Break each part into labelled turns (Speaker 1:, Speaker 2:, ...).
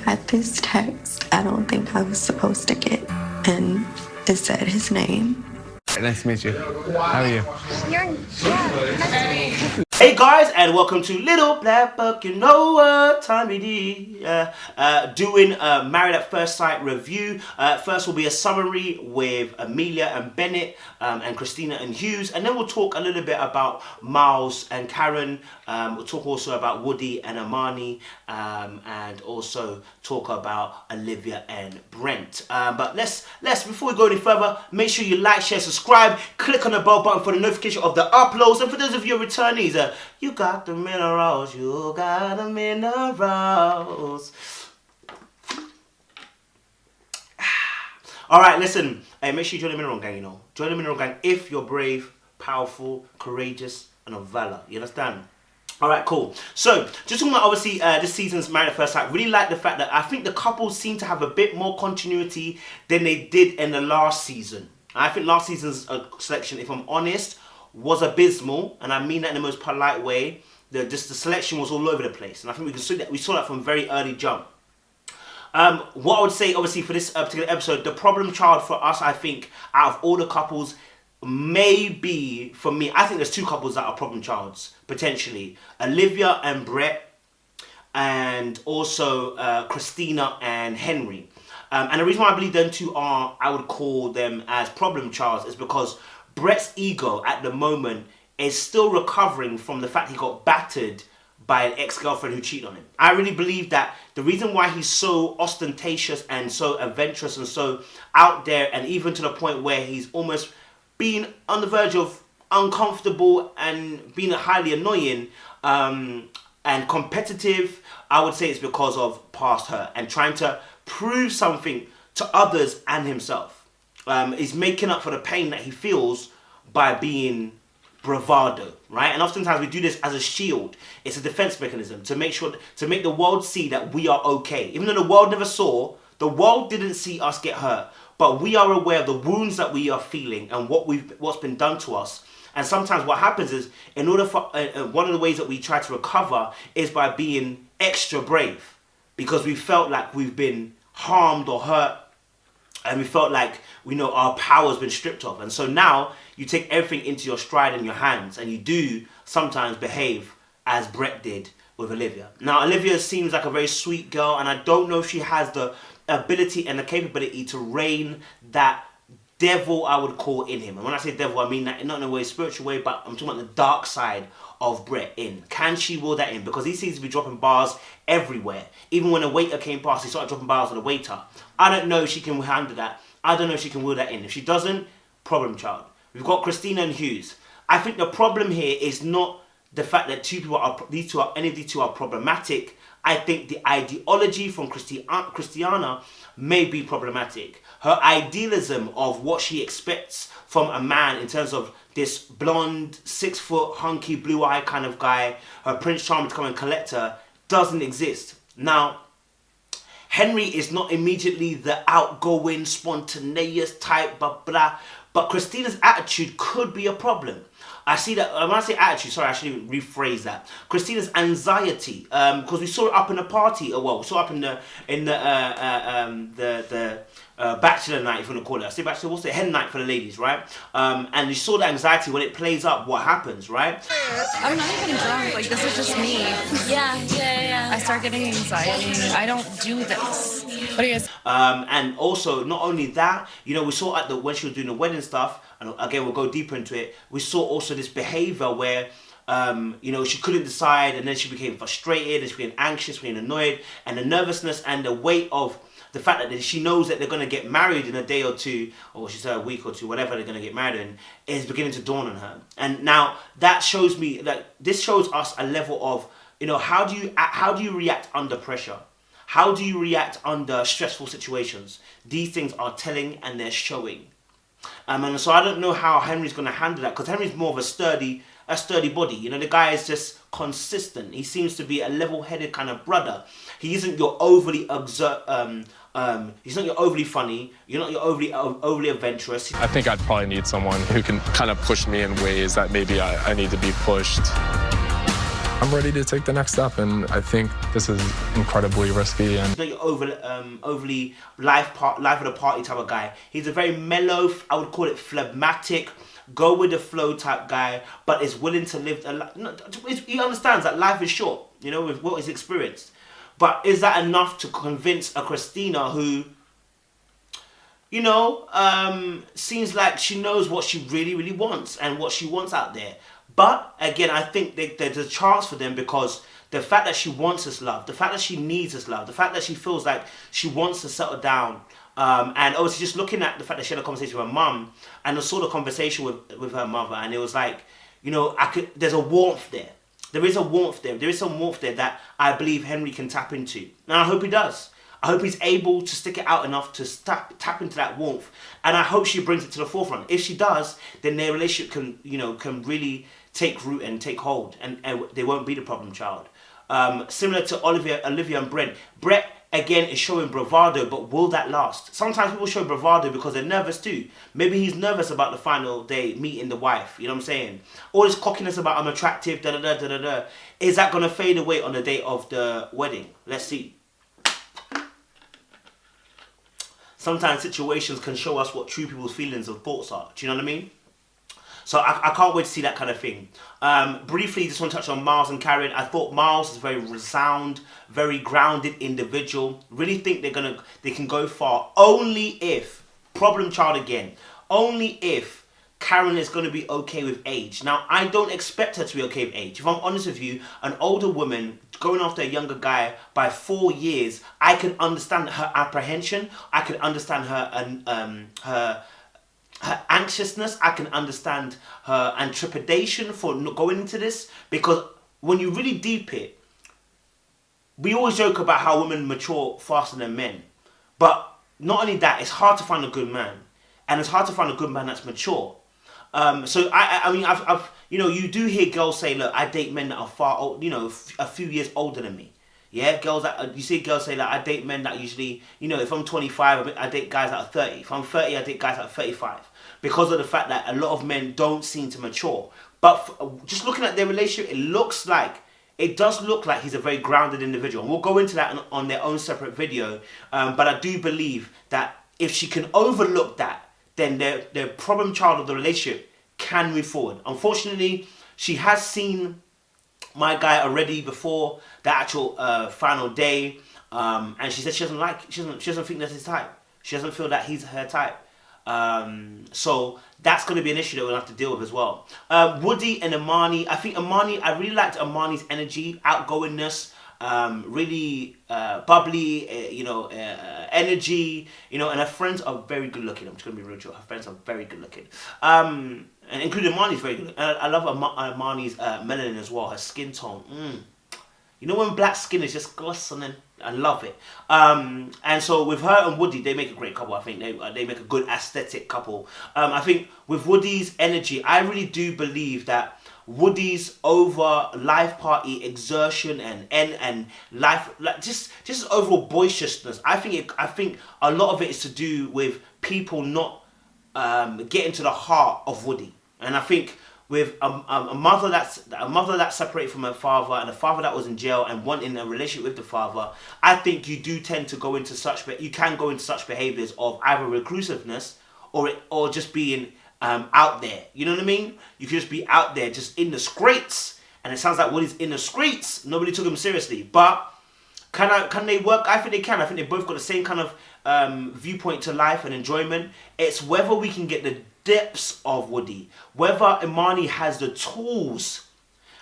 Speaker 1: had this text I don't think I was supposed to get, and it said his name.
Speaker 2: Nice to meet you. How are you?
Speaker 3: Nice to meet you.
Speaker 4: Hey guys, and welcome to Little Black Book. You know what time it is. Doing a Married at First Sight review. First will be a summary with Amelia and Bennett, and Christina and Hughes, and then we'll talk a little bit about Miles and Karen. We'll talk also about Woody and Amani, and also talk about Olivia and Brent. But let's before we go any further, make sure you like, share, subscribe, click on the bell button for the notification of the uploads, and for those of you returnees, you got the minerals, you got the minerals. Alright, listen, hey, make sure you join the Mineral Gang, you know. Join the Mineral Gang if you're brave, powerful, courageous, and of valor. You understand? Alright, cool. So, just talking about obviously this season's Married at First Sight, really like the fact that I think the couples seem to have a bit more continuity than they did in the last season. I think last season's selection, if I'm honest, was abysmal, and I mean that in the most polite way. The selection was all over the place, and I think we saw that from very early jump. What I would say, obviously, for this particular episode, the problem child for us, I think, out of all the couples, maybe for me, I think there's two couples that are problem childs potentially: Olivia and Brett, and also Christina and Henry. And the reason why I believe them two are, I would call them as problem childs, is because Brett's ego at the moment is still recovering from the fact he got battered by an ex-girlfriend who cheated on him. I really believe that the reason why he's so ostentatious and so adventurous and so out there, and even to the point where he's almost being on the verge of uncomfortable and being highly annoying and competitive, I would say it's because of past hurt and trying to prove something to others and himself. He's making up for the pain that he feels by being bravado, right? And oftentimes we do this as a shield. It's a defense mechanism to make sure, to make the world see that we are okay. Even though the world never saw, the world didn't see us get hurt, but we are aware of the wounds that we are feeling and what's been done to us. And sometimes what happens is, in order for one of the ways that we try to recover is by being extra brave, because we felt like we've been harmed or hurt, and we felt like, we know, our power's been stripped of. And so now you take everything into your stride and your hands, and you do sometimes behave as Brett did with Olivia. Now, Olivia seems like a very sweet girl, and I don't know if she has the ability and the capability to rein that devil, I would call, in him. And when I say devil, I mean that not in a way, spiritual way, but I'm talking about the dark side of Brett in. Can she will that in? Because he seems to be dropping bars everywhere. Even when a waiter came past, he started dropping bars on the waiter. I don't know if she can handle that. I don't know if she can will that in. If she doesn't, problem child. We've got Christina and Hughes. I think the problem here is not the fact that any of these two are problematic. I think the ideology from Christiana may be problematic. Her idealism of what she expects from a man in terms of this blonde, 6 foot, hunky, blue eye kind of guy, her Prince Charming to come and collect her, doesn't exist. Now, Henry is not immediately the outgoing, spontaneous type, blah, blah, but Christina's attitude could be a problem. I see that, when I say attitude, sorry, I should rephrase that. Christina's anxiety, because we saw it up in the party, well, we saw it up in the bachelor night, if you want to call it. I say bachelor, what's the hen night for the ladies, right? And you saw the anxiety when it plays up, what happens, right?
Speaker 3: I'm not even drunk, like this is just me. Yeah. I start getting anxiety. I don't do this. What do you guys?
Speaker 4: And also, not only that, you know, we saw when she was doing the wedding stuff, and again, we'll go deeper into it, we saw also this behavior where, you know, she couldn't decide, and then she became frustrated, and she became anxious, became annoyed, and the nervousness and the weight of the fact that she knows that they're going to get married in a day or two, or she said a week or two, whatever they're going to get married in, is beginning to dawn on her. And now that shows me that this shows us a level of, you know, how do you react under pressure? How do you react under stressful situations? These things are telling and they're showing. And so I don't know how Henry's going to handle that, because Henry's more of a sturdy body. You know, the guy is just consistent. He seems to be a level-headed kind of brother. He isn't your overly he's not your overly funny. You're not your overly adventurous.
Speaker 5: I think I'd probably need someone who can kind of push me in ways that maybe I need to be pushed. I'm ready to take the next step, and I think this is incredibly risky. And
Speaker 4: He's not your overly life of the party type of guy. He's a very mellow, I would call it phlegmatic, go with the flow type guy, but is willing to live a life. He understands that life is short, you know, with what he's experienced. But is that enough to convince a Christina who, you know, seems like she knows what she really, really wants and what she wants out there? But again, I think there's a chance for them, because the fact that she wants this love, the fact that she needs this love, the fact that she feels like she wants to settle down, and obviously just looking at the fact that she had a conversation with her mum, and I saw the conversation with her mother, and it was like, you know, there's a warmth there. There is a warmth there. There is some warmth there that I believe Henry can tap into. And I hope he does. I hope he's able to stick it out enough to tap into that warmth. And I hope she brings it to the forefront. If she does, then their relationship can really take root and take hold. And they won't be the problem child. Similar to Olivia and Brett. Brett, again, is showing bravado, but will that last? Sometimes people show bravado because they're nervous too. Maybe he's nervous about the final day, meeting the wife, you know what I'm saying? All this cockiness about I'm attractive, da-da-da-da-da-da. Is that going to fade away on the day of the wedding? Let's see. Sometimes situations can show us what true people's feelings and thoughts are. Do you know what I mean? So I can't wait to see that kind of thing. Briefly, just want to touch on Miles and Karen. I thought Miles is a very resound, very grounded individual. Really think they can go far. Only if, problem child again, only if Karen is going to be okay with age. Now, I don't expect her to be okay with age. If I'm honest with you, an older woman going after a younger guy by 4 years, I can understand her apprehension. I can understand her anxiousness. I can understand her trepidation for going into this, because when you really deep it, we always joke about how women mature faster than men, but not only that, it's hard to find a good man, and it's hard to find a good man that's mature. So I mean, I've you know, you do hear girls say, look, I date men that are far old, you know, a few years older than me. Yeah, girls that you see girls say that I date men that usually, you know, if I'm 25, I date guys that are 30. If I'm 30, I date guys that are 35. Because of the fact that a lot of men don't seem to mature. But just looking at their relationship, it does look like he's a very grounded individual. And we'll go into that on their own separate video. But I do believe that if she can overlook that, then their problem child of the relationship can move forward. Unfortunately, she has seen my guy already before the actual final day, and she said she doesn't think that's his type. She doesn't feel that he's her type. So that's going to be an issue that we'll have to deal with as well. Woody and Imani, I really liked Imani's energy, outgoingness, really bubbly, energy, you know, and her friends are very good looking. I'm just going to be real true. Her friends are very good looking. And including Imani's very good. And I love Imani's melanin as well, her skin tone. You know when black skin is just glistening? I love it. And so with her and Woody, they make a great couple. I think they make a good aesthetic couple. I think with Woody's energy, I really do believe that Woody's over life party exertion and life, like just overall boisterousness. I think a lot of it is to do with people not getting to the heart of Woody. And I think with a mother that's separated from her father, and a father that was in jail and wanting a relationship with the father, I think you do tend to go into such behaviors of either reclusiveness or just being out there. You know what I mean? You could just be out there, just in the streets, and it sounds like Woody's in the streets. Nobody took him seriously, but can they work? I think they can. I think they both got the same kind of viewpoint to life and enjoyment. It's whether we can get the depths of Woody, whether Imani has the tools,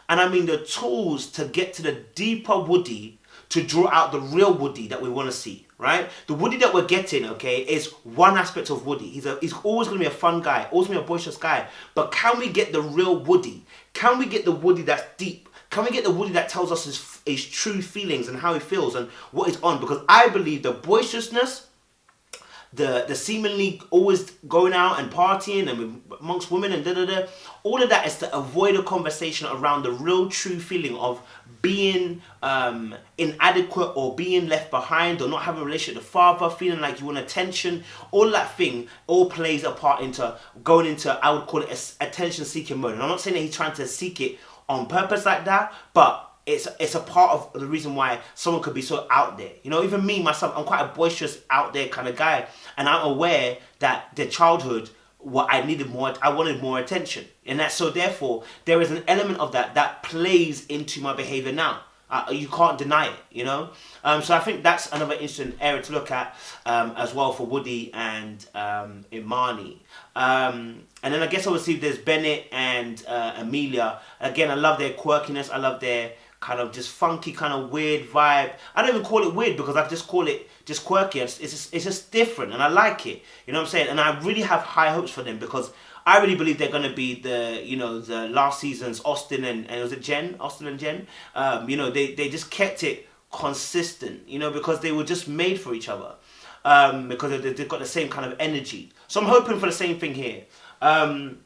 Speaker 4: and I mean the tools to get to the deeper Woody, to draw out the real Woody that we want to see, right? The Woody that we're getting, okay, is one aspect of Woody. He's always going to be a fun guy, always going to be a boisterous guy, but can we get the real Woody? Can we get the Woody that's deep? Can we get the Woody that tells us his true feelings and how he feels and what he's on? Because I believe the boisterousness, the seemingly always going out and partying and amongst women and all of that is to avoid a conversation around the real true feeling of being inadequate or being left behind or not having a relationship with the father, feeling like you want attention. All that thing all plays a part into going into, I would call it, attention seeking mode. And I'm not saying that he's trying to seek it on purpose like that, but it's a part of the reason why someone could be so out there. You know, even me myself, I'm quite a boisterous, out there kind of guy, and I'm aware that their childhood, I wanted more attention, and that so therefore there is an element of that plays into my behavior now. You can't deny it, you know. So I think that's another interesting area to look at as well for Woody and Imani. And then I guess obviously there's Bennett and Amelia. Again, I love their quirkiness. I love their kind of just funky, kind of weird vibe. I don't even call it weird because I just call it just quirky. It's just different, and I like it. You know what I'm saying? And I really have high hopes for them because I really believe they're going to be the last season's Austin and was it Jen? Austin and Jen? You know, they just kept it consistent, you know, because they were just made for each other. Because they've got the same kind of energy. So I'm hoping for the same thing here. So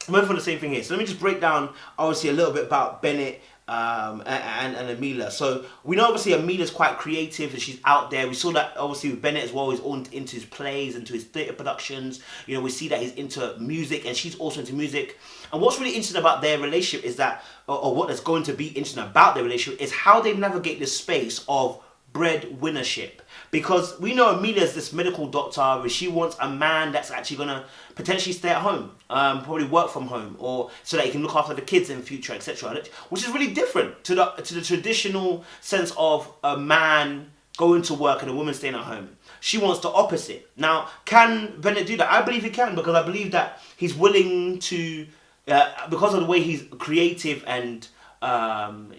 Speaker 4: let me just break down, obviously, a little bit about Bennett and Amelia. So we know obviously Amelia's quite creative and she's out there. We saw that obviously with Bennett as well. He's all into his plays, into his theatre productions. You know, we see that he's into music and she's also into music. And what's really interesting about their relationship is that, or what is going to be interesting about their relationship, is how they navigate this space of breadwinnership. Because we know Amelia's this medical doctor where she wants a man that's actually going to potentially stay at home, probably work from home, or so that he can look after the kids in future, etc. Which is really different to the traditional sense of a man going to work and a woman staying at home. She wants the opposite. Now, can Bennett do that? I believe he can, because I believe that he's willing to, because of the way he's creative and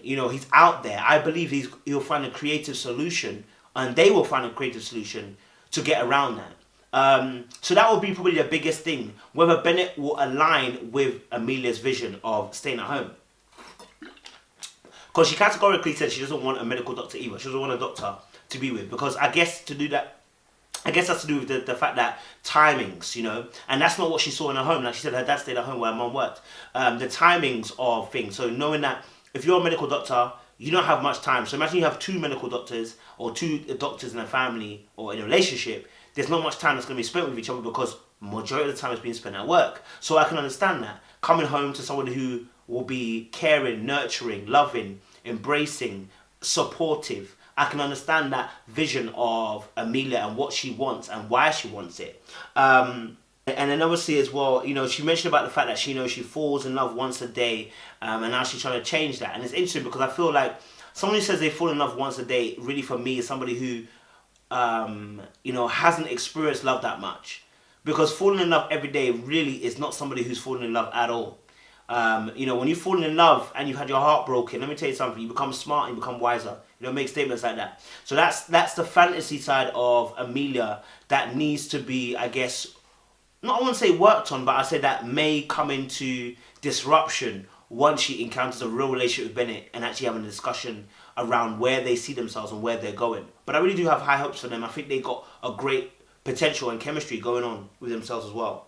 Speaker 4: you know, he's out there. I believe he'll find a creative solution, and they will find a creative solution to get around that. So that will be probably the biggest thing, whether Bennett will align with Amelia's vision of staying at home. Because she categorically said she doesn't want a medical doctor either. She doesn't want a doctor to be with, because I guess to do that, I guess that's to do with the fact that timings, you know, and that's not what she saw in her home. Like she said, her dad stayed at home while her mum worked. The timings of things. So knowing that if you're a medical doctor, you don't have much time. So imagine you have two medical doctors or two doctors in a family or in a relationship. There's not much time that's going to be spent with each other because majority of the time is being spent at work. So I can understand that. Coming home to someone who will be caring, nurturing, loving, embracing, supportive. I can understand that vision of Amelia and what she wants and why she wants it. And then obviously as well, you know, she mentioned about the fact that she knows she falls in love once a day, and now she's trying to change that. And it's interesting because I feel like someone who says they fall in love once a day, really for me, is somebody who, you know, hasn't experienced love that much. Because falling in love every day really is not somebody who's falling in love at all. You know, when you've fallen in love and you've had your heart broken, let me tell you something, you become smart and you become wiser. You know, make statements like that. So that's the fantasy side of Amelia that needs to be, I guess, not I wouldn't say worked on, but I say that may come into disruption once she encounters a real relationship with Bennett and actually having a discussion around where they see themselves and where they're going. But I really do have high hopes for them. I think they got a great potential and chemistry going on with themselves as well.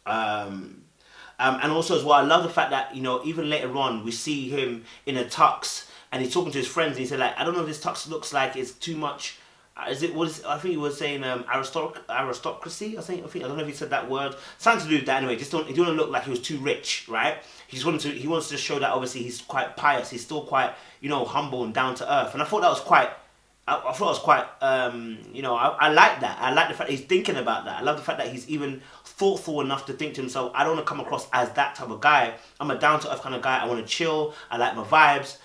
Speaker 4: And also as well, I love the fact that, you know, even later on we see him in a tux and he's talking to his friends and he said, like, I don't know if this tux looks like it's too much. I think he was saying aristocracy. I don't know if he said that word. Something to do with that anyway. He didn't want to look like he was too rich, right? He wants to show that obviously he's quite pious. He's still quite, you know, humble and down to earth. And I thought that was quite. You know, I like that. I like the fact that he's thinking about that. I love the fact that he's even thoughtful enough to think to himself, I don't want to come across as that type of guy. I'm a down to earth kind of guy. I want to chill. I like my vibes.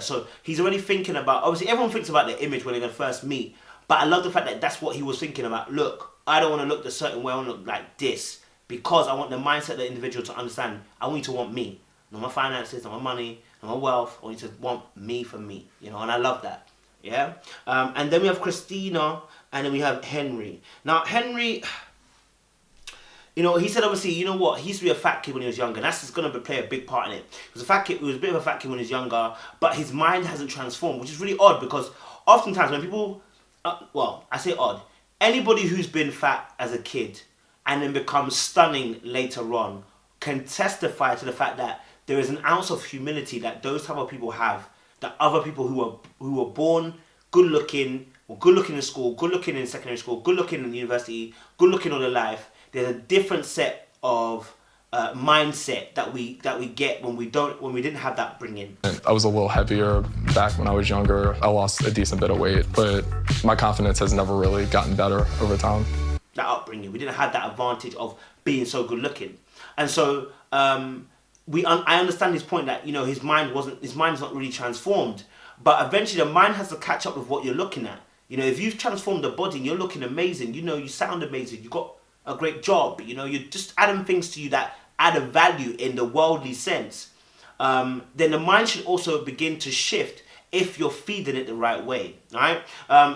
Speaker 4: So he's already thinking about, obviously everyone thinks about their image when they're going to first meet, but I love the fact that that's what he was thinking about. Look, I don't want to look a certain way, I want to look like this, because I want the mindset of the individual to understand, I want you to want me, not my finances, not my money, not my wealth, I want you to want me for me, you know, and I love that, yeah? And then we have Christina, and then we have Henry. Now, Henry, you know, he said obviously, you know what, he used to be a fat kid when he was younger, and that's just going to play a big part in it. He was a bit of a fat kid when he was younger, but his mind hasn't transformed, which is really odd, because oftentimes when people, well, I say odd, anybody who's been fat as a kid and then becomes stunning later on can testify to the fact that there is an ounce of humility that those type of people have, that other people who were born good looking, or good looking in school, good looking in secondary school, good looking in university, good looking all their life, there's a different set of mindset that we get when we didn't have that bringing.
Speaker 5: I was a little heavier back when I was younger. I lost a decent bit of weight, but my confidence has never really gotten better over time.
Speaker 4: That upbringing, we didn't have that advantage of being so good looking, and so I understand his point that, you know, his mind's not really transformed, but eventually the mind has to catch up with what you're looking at. You know, if you've transformed the body and you're looking amazing, you know, you sound amazing, you got a great job, you know, you're just adding things to you that add a value in the worldly sense, then the mind should also begin to shift if you're feeding it the right way, right?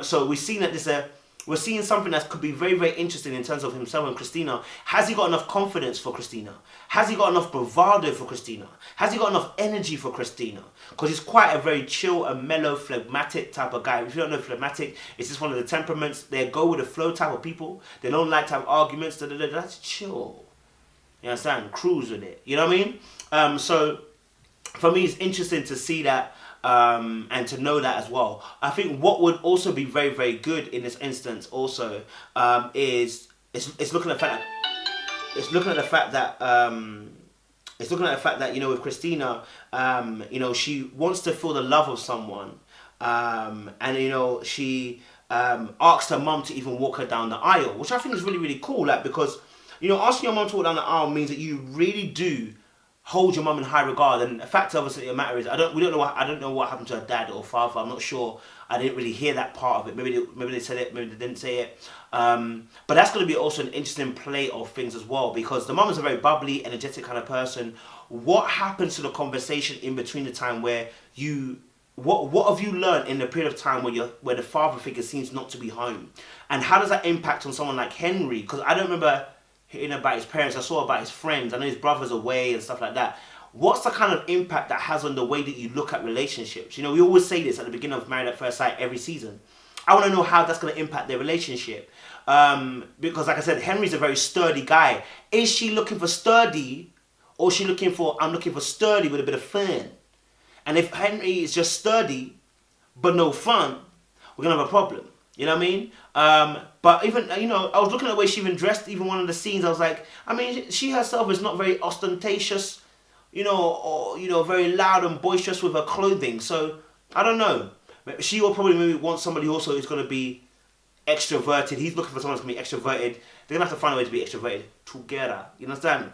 Speaker 4: So we're seeing that we're seeing something that could be very, very interesting in terms of himself and Christina. Has he got enough confidence for Christina? Has he got enough bravado for Christina? Has he got enough energy for Christina? Because he's quite a very chill and mellow, phlegmatic type of guy. If you don't know phlegmatic, it's just one of the temperaments. They go with the flow type of people. They don't like to have arguments. That's chill. You understand? Cruise with it. You know what I mean? So for me, it's interesting to see that and to know that as well. I think what would also be very, very good in this instance also is looking at the fact that you know, with Christina, you know, she wants to feel the love of someone, and you know, she asked her mum to even walk her down the aisle, which I think is really, really cool. Like, because, you know, asking your mum to walk down the aisle means that you really do hold your mum in high regard. And the fact, obviously, the matter is, I don't know what happened to her dad or father. I'm not sure. I didn't really hear that part of it. Maybe they said it, maybe they didn't say it. But that's going to be also an interesting play of things as well, because the mum is a very bubbly, energetic kind of person. What happens to the conversation in between the time where what have you learned in the period of time where the father figure seems not to be home, and how does that impact on someone like Henry? Because I don't remember hearing about his parents. I saw about his friends. I know his brother's away and stuff like that. What's the kind of impact that has on the way that you look at relationships? You know, we always say this at the beginning of Married at First Sight every season. I want to know how that's going to impact their relationship. Because like I said, Henry's a very sturdy guy. Is she looking for sturdy, or is she looking for, I'm looking for sturdy with a bit of fun? And if Henry is just sturdy, but no fun, we're going to have a problem. You know what I mean? But even, you know, I was looking at the way she even dressed, even one of the scenes, I was like, I mean, she herself is not very ostentatious, you know, or, you know, very loud and boisterous with her clothing. So, I don't know. She will probably maybe want somebody also who's going to be extroverted. He's looking for someone who's going to be extroverted. They're going to have to find a way to be extroverted together. You understand?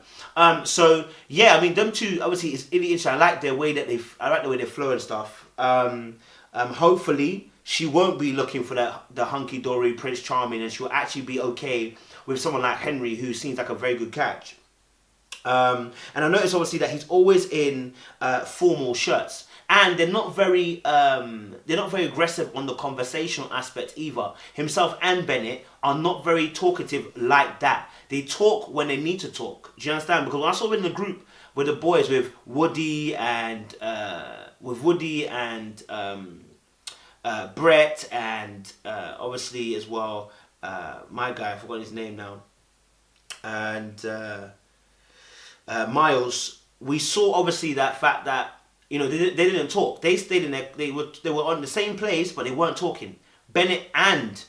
Speaker 4: So, yeah, I mean, them two, obviously, it's really interesting. I like the way they flow and stuff. Hopefully, she won't be looking for the hunky-dory Prince Charming, and she'll actually be okay with someone like Henry, who seems like a very good catch. And I noticed, obviously, that he's always in formal shirts. And they're not very aggressive on the conversational aspect either. Himself and Bennett are not very talkative like that. They talk when they need to talk. Do you understand? Because when I saw in the group with the boys, with Woody and Brett, and obviously as well my guy, I forgot his name now, and Miles, we saw obviously that fact that, you know, they didn't talk. They stayed in there. They were on the same place, but they weren't talking. Bennett and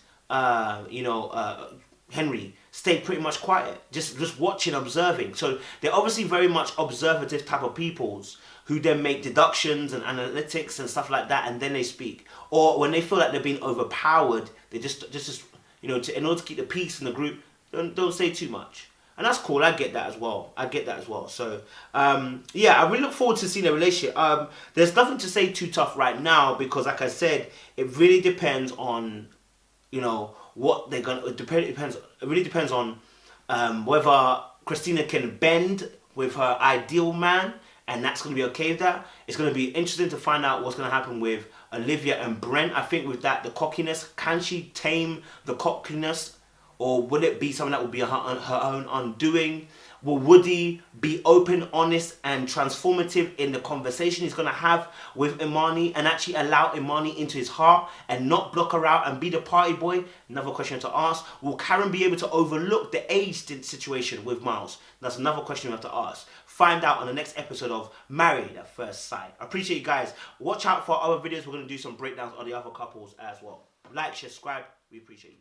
Speaker 4: Henry stayed pretty much quiet, just watching, observing. So they're obviously very much observative type of peoples who then make deductions and analytics and stuff like that, and then they speak. Or when they feel like they're being overpowered, they just you know, in order to keep the peace in the group, don't say too much. And that's cool. I get that as well. So, yeah, I really look forward to seeing their relationship. There's nothing to say too tough right now, because, like I said, it really depends on, you know, what they're gonna. It really depends on whether Christina can bend with her ideal man, and that's going to be okay with that. It's going to be interesting to find out what's going to happen with Olivia and Brent. I think with that, the cockiness, can she tame the cockiness? Or will it be something that will be her own undoing? Will Woody be open, honest, and transformative in the conversation he's going to have with Imani, and actually allow Imani into his heart and not block her out and be the party boy? Another question to ask. Will Karen be able to overlook the age situation with Miles? That's another question we have to ask. Find out on the next episode of Married at First Sight. I appreciate you guys. Watch out for our other videos. We're going to do some breakdowns on the other couples as well. Like, share, subscribe. We appreciate you.